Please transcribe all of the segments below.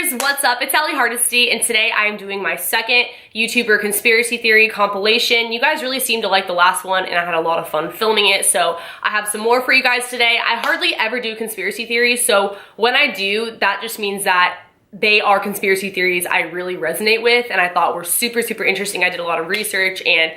YouTubers, what's up? It's Ally Hardesty, and today I am doing my second YouTuber conspiracy theory compilation. You guys really seemed to like the last one, and I had a lot of fun filming it, so I have some more for you guys today. I hardly ever do conspiracy theories, so when I do, that just means that they are conspiracy theories I really resonate with, and I thought were super, super interesting. I did a lot of research, and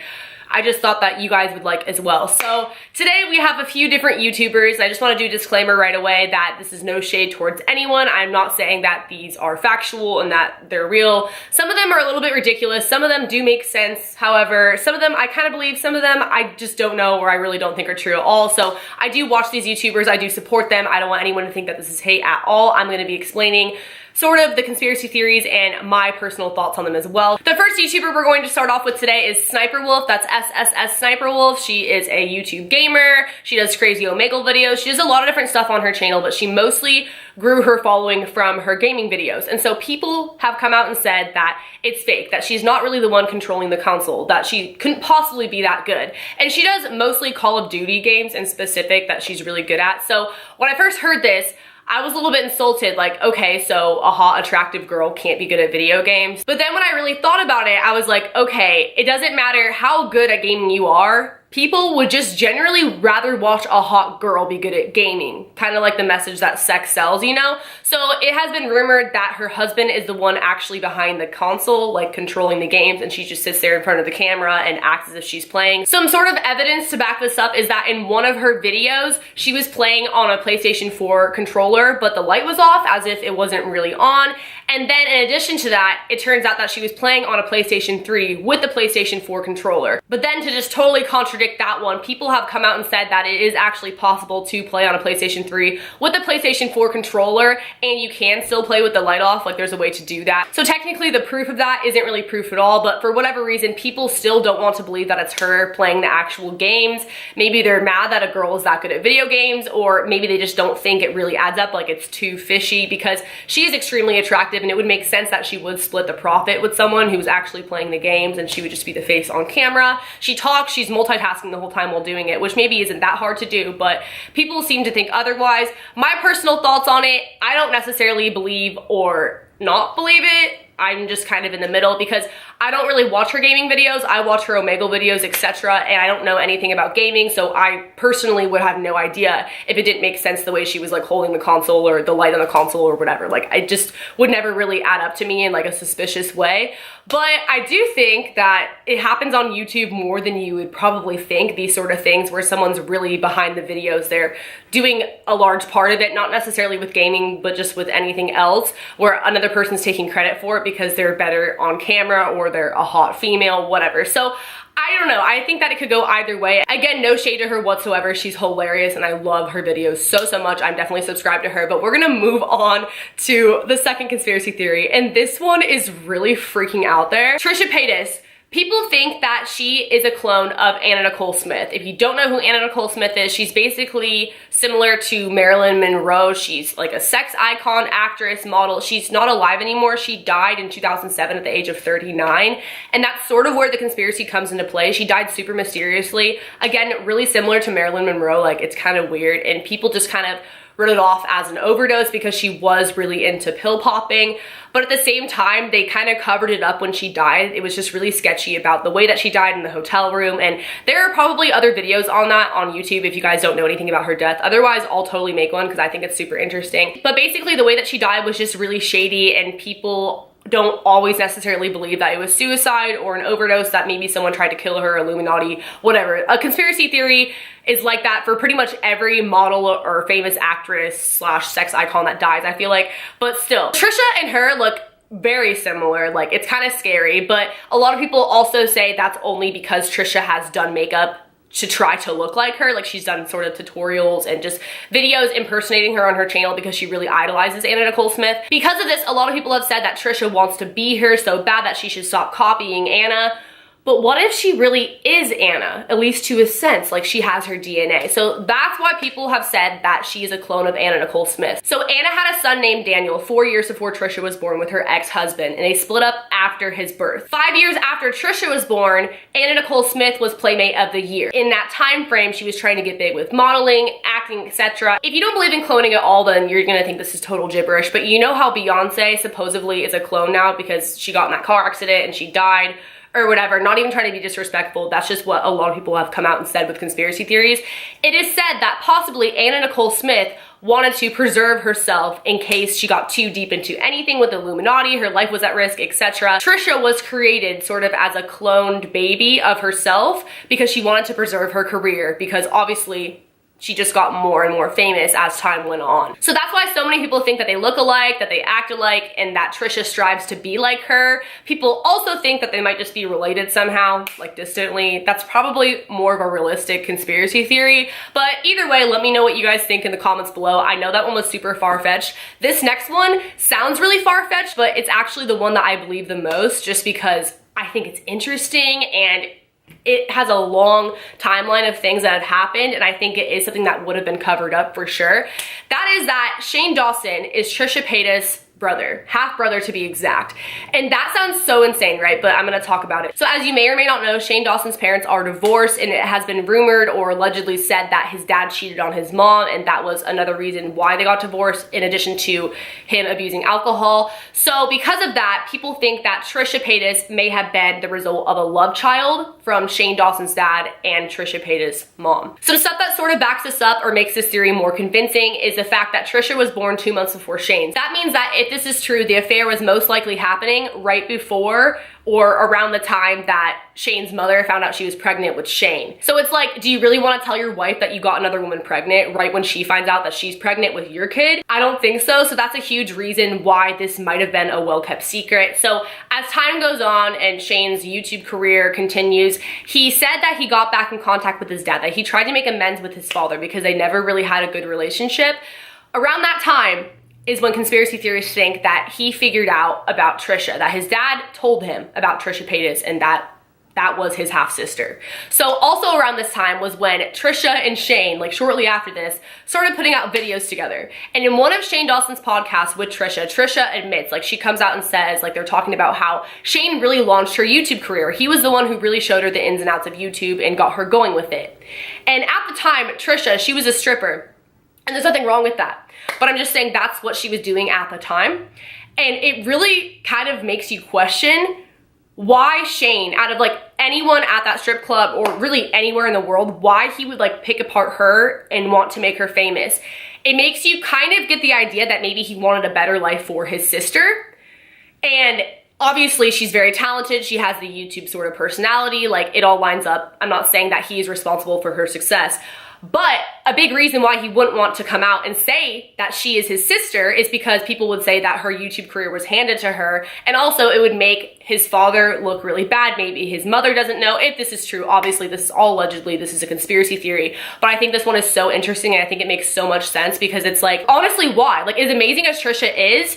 I just thought that you guys would like as well. So today we have a few different YouTubers. I just want to do a disclaimer right away that this is no shade towards anyone. I'm not saying that these are factual and that they're real. Some of them are a little bit ridiculous. Some of them do make sense. However, some of them I kind of believe, some of them I just don't know or I really don't think are true at all. So I do watch these YouTubers. I do support them. I don't want anyone to think that this is hate at all. I'm going to be explaining sort of the conspiracy theories and my personal thoughts on them as well. The first YouTuber we're going to start off with today is Sssniperwolf. That's Sssniperwolf. She is a YouTube gamer. She does crazy Omegle videos. She does a lot of different stuff on her channel, but she mostly grew her following from her gaming videos. And so people have come out and said that it's fake, that she's not really the one controlling the console, that she couldn't possibly be that good. And she does mostly Call of Duty games in specific that she's really good at. So when I first heard this, I was a little bit insulted, like, okay, so a hot, attractive girl can't be good at video games. But then when I really thought about it, I was like, okay, it doesn't matter how good at gaming you are, people would just generally rather watch a hot girl be good at gaming. Kind of like the message that sex sells, you know? So it has been rumored that her husband is the one actually behind the console, like controlling the games, and she just sits there in front of the camera and acts as if she's playing. Some sort of evidence to back this up is that in one of her videos, she was playing on a PlayStation 4 controller, but the light was off as if it wasn't really on. And then in addition to that, it turns out that she was playing on a PlayStation 3 with the PlayStation 4 controller. But then to just totally contradict that one, people have come out and said that it is actually possible to play on a PlayStation 3 with the PlayStation 4 controller, and you can still play with the light off. Like, there's a way to do that. So technically the proof of that isn't really proof at all, but for whatever reason, people still don't want to believe that it's her playing the actual games. Maybe they're mad that a girl is that good at video games, or maybe they just don't think it really adds up, like it's too fishy, because she is extremely attractive and it would make sense that she would split the profit with someone who's actually playing the games, and she would just be the face on camera. She talks, she's multitasking the whole time while doing it, which maybe isn't that hard to do, but people seem to think otherwise. My personal thoughts on it, I don't necessarily believe or not believe it. I'm just kind of in the middle because I don't really watch her gaming videos. I watch her Omegle videos, etc., and I don't know anything about gaming, so I personally would have no idea if it didn't make sense the way she was like holding the console or the light on the console or whatever. Like, I just would never really add up to me in like a suspicious way. But I do think that it happens on YouTube more than you would probably think, these sort of things where someone's really behind the videos. They're doing a large part of it, not necessarily with gaming, but just with anything else, where another person's taking credit for it because they're better on camera or they're a hot female, whatever. So I don't know, I think that it could go either way. Again, no shade to her whatsoever. She's hilarious and I love her videos so, so much. I'm definitely subscribed to her, but we're gonna move on to the second conspiracy theory, and this one is really freaking out there. Trisha Paytas. People think that she is a clone of Anna Nicole Smith. If you don't know who Anna Nicole Smith is, she's basically similar to Marilyn Monroe. She's like a sex icon, actress, model. She's not alive anymore. She died in 2007 at the age of 39. And that's sort of where the conspiracy comes into play. She died super mysteriously. Again, really similar to Marilyn Monroe. Like, it's kind of weird. And people just kind of wrote it off as an overdose because she was really into pill popping. But at the same time, they kind of covered it up when she died. It was just really sketchy about the way that she died in the hotel room. And there are probably other videos on that on YouTube if you guys don't know anything about her death. Otherwise, I'll totally make one because I think it's super interesting. But basically, the way that she died was just really shady, and people don't always necessarily believe that it was suicide or an overdose, that maybe someone tried to kill her, Illuminati, whatever. A conspiracy theory is like that for pretty much every model or famous actress slash sex icon that dies, I feel like. But still, Trisha and her look very similar. Like, it's kind of scary, but a lot of people also say that's only because Trisha has done makeup to try to look like her. Like, she's done sort of tutorials and just videos impersonating her on her channel because she really idolizes Anna Nicole Smith. Because of this, a lot of people have said that Trisha wants to be her so bad that she should stop copying Anna. But what if she really is Anna, at least to a sense, like she has her DNA? So that's why people have said that she is a clone of Anna Nicole Smith. So Anna had a son named Daniel 4 years before Trisha was born with her ex-husband, and they split up after his birth. 5 years after Trisha was born, Anna Nicole Smith was Playmate of the Year. In that time frame, she was trying to get big with modeling, acting, etc. If you don't believe in cloning at all, then you're gonna think this is total gibberish, but you know how Beyonce supposedly is a clone now because she got in that car accident and she died, or whatever, not even trying to be disrespectful. That's just what a lot of people have come out and said with conspiracy theories. It is said that possibly Anna Nicole Smith wanted to preserve herself in case she got too deep into anything with the Illuminati, her life was at risk, etc. Trisha was created sort of as a cloned baby of herself because she wanted to preserve her career, because obviously she just got more and more famous as time went on. So that's why so many people think that they look alike, that they act alike, and that Trisha strives to be like her. People also think that they might just be related somehow, like distantly. That's probably more of a realistic conspiracy theory. But either way, let me know what you guys think in the comments below. I know that one was super far-fetched. This next one sounds really far-fetched, but it's actually the one that I believe the most, just because I think it's interesting and it has a long timeline of things that have happened, and I think it is something that would have been covered up for sure. That is that Shane Dawson is Trisha Paytas' brother, half brother to be exact. And that sounds so insane, right? But I'm gonna talk about it. So as you may or may not know, Shane Dawson's parents are divorced, and it has been rumored or allegedly said that his dad cheated on his mom, and that was another reason why they got divorced, in addition to him abusing alcohol. So because of that, people think that Trisha Paytas may have been the result of a love child from Shane Dawson's dad and Trisha Paytas' mom. Some stuff that sort of backs this up or makes this theory more convincing is the fact that Trisha was born 2 months before Shane. That means that if this is true, the affair was most likely happening right before or around the time that Shane's mother found out she was pregnant with Shane. So it's like, do you really want to tell your wife that you got another woman pregnant right when she finds out that she's pregnant with your kid? I don't think so. So that's a huge reason why this might have been a well-kept secret. So as time goes on and Shane's YouTube career continues, he said that he got back in contact with his dad, that he tried to make amends with his father because they never really had a good relationship. Around that time is when conspiracy theorists think that he figured out about Trisha, that his dad told him about Trisha Paytas, and that was his half-sister. So also around this time was when Trisha and Shane, like shortly after this, started putting out videos together. And in one of Shane Dawson's podcasts with Trisha admits, like she comes out and says, like they're talking about how Shane really launched her YouTube career. He was the one who really showed her the ins and outs of YouTube and got her going with it. And at the time, Trisha, she was a stripper, and there's nothing wrong with that. But I'm just saying that's what she was doing at the time. And it really kind of makes you question why Shane, out of like anyone at that strip club or really anywhere in the world, why he would like pick apart her and want to make her famous. It makes you kind of get the idea that maybe he wanted a better life for his sister. And obviously she's very talented. She has the YouTube sort of personality, like it all lines up. I'm not saying that he's responsible for her success. But a big reason why he wouldn't want to come out and say that she is his sister is because people would say that her YouTube career was handed to her, and also it would make his father look really bad. Maybe his mother doesn't know if this is true. Obviously, this is all allegedly, this is a conspiracy theory, but I think this one is so interesting, and I think it makes so much sense because it's like, honestly, why? Like, as amazing as Trisha is,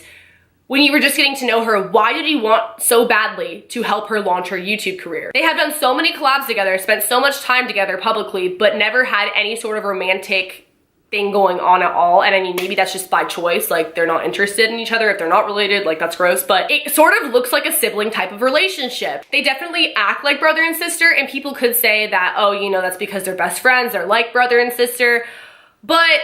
when you were just getting to know her, why did he want so badly to help her launch her YouTube career? They have done so many collabs together, spent so much time together publicly, but never had any sort of romantic thing going on at all. And I mean, maybe that's just by choice, like they're not interested in each other. If they're not related, like that's gross, but it sort of looks like a sibling type of relationship. They definitely act like brother and sister, and people could say that, oh, you know, that's because they're best friends, they're like brother and sister, but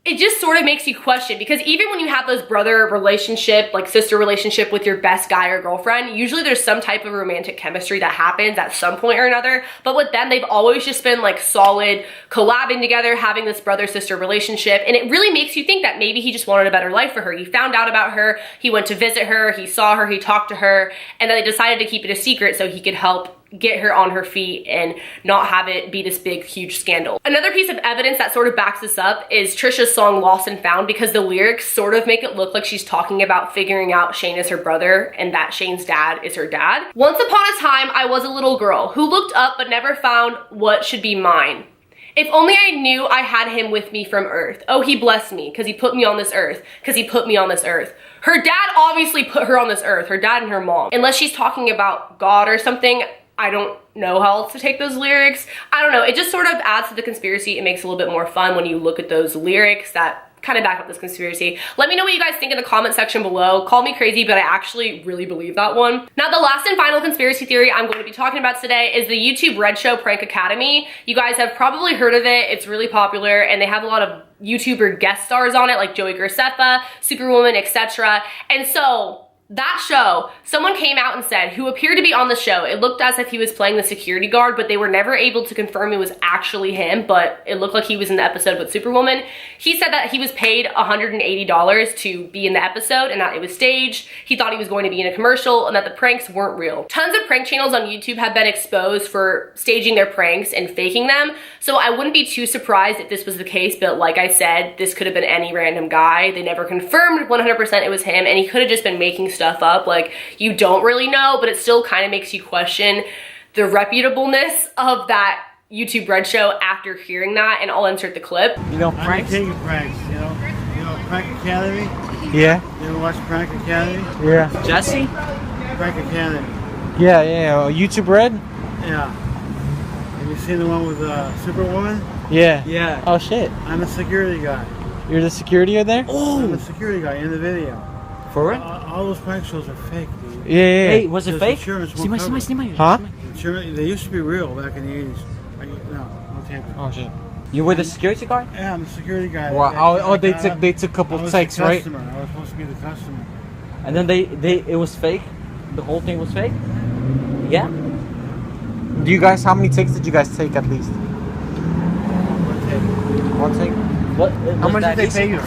it just sort of makes you question, because even when you have those brother relationship, like sister relationship with your best guy or girlfriend, usually there's some type of romantic chemistry that happens at some point or another. But with them, they've always just been like solid, collabing together, having this brother-sister relationship. And it really makes you think that maybe he just wanted a better life for her. He found out about her, he went to visit her, he saw her, he talked to her, and then they decided to keep it a secret so he could help get her on her feet and not have it be this big, huge scandal. Another piece of evidence that sort of backs this up is Trisha's song Lost and Found, because the lyrics sort of make it look like she's talking about figuring out Shane is her brother and that Shane's dad is her dad. Once upon a time, I was a little girl who looked up but never found what should be mine. If only I knew I had him with me from earth. Oh, he blessed me because he put me on this earth, because he put me on this earth. Her dad obviously put her on this earth, her dad and her mom. Unless she's talking about God or something, I don't know how else to take those lyrics. I don't know, it just sort of adds to the conspiracy. It makes it a little bit more fun when you look at those lyrics that kind of back up this conspiracy. Let me know what you guys think in the comment section below. Call me crazy, but I actually really believe that one. Now, the last and final conspiracy theory I'm going to be talking about today is the YouTube Red Show Prank Academy. You guys have probably heard of it. It's really popular, and they have a lot of YouTuber guest stars on it, like Joey Graceffa, Superwoman, etc. And so that show, someone came out and said, who appeared to be on the show, it looked as if he was playing the security guard, but they were never able to confirm it was actually him, but it looked like he was in the episode with Superwoman. He said that he was paid $180 to be in the episode and that it was staged. He thought he was going to be in a commercial and that the pranks weren't real. Tons of prank channels on YouTube have been exposed for staging their pranks and faking them, so I wouldn't be too surprised if this was the case, but like I said, this could have been any random guy. They never confirmed 100% it was him, and he could have just been making stuff up. Like, you don't really know, but it still kind of makes you question the reputableness of that YouTube Red Show after hearing that, and I'll insert the clip. You know, pranks? I'm pranks, you know Prank Academy? Yeah. You ever watch Prank Academy? Yeah. Jesse? Prank Academy. Yeah. YouTube Red? Yeah. Have you seen the one with Superwoman? Yeah. Yeah. Oh shit. I'm a security guy. You're the security over there? I'm a security guy in the video. For real? All those prank shows are fake, dude. Yeah. Hey, was it Because fake? insurance won't cover it. Huh? They used to be real back in the 80s. No tape. Oh shit. You were the security guard? Yeah, I'm the security guy. Wow. They took a couple takes, right? I was supposed to be the customer. And then it was fake? The whole thing was fake? Yeah? Do you guys, how many takes did you guys take at least? One take? What? How much did they pay you?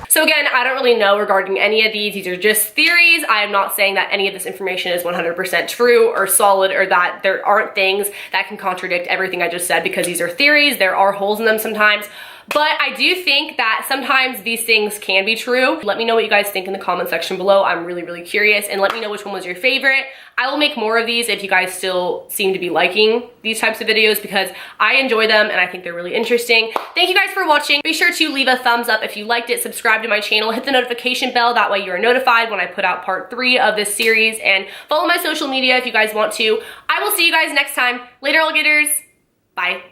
So again, I don't really know regarding any of these. These are just theories. I am not saying that any of this information is 100% true or solid, or that there aren't things that can contradict everything I just said, because these are theories. There are holes in them sometimes. But I do think that sometimes these things can be true. Let me know what you guys think in the comment section below. I'm really, really curious, and let me know which one was your favorite. I will make more of these if you guys still seem to be liking these types of videos, because I enjoy them and I think they're really interesting. Thank you guys for watching. Be sure to leave a thumbs up if you liked it, subscribe to my channel, hit the notification bell, that way you are notified when I put out part 3 of this series, and follow my social media if you guys want to. I will see you guys next time. Later, alligators. Bye.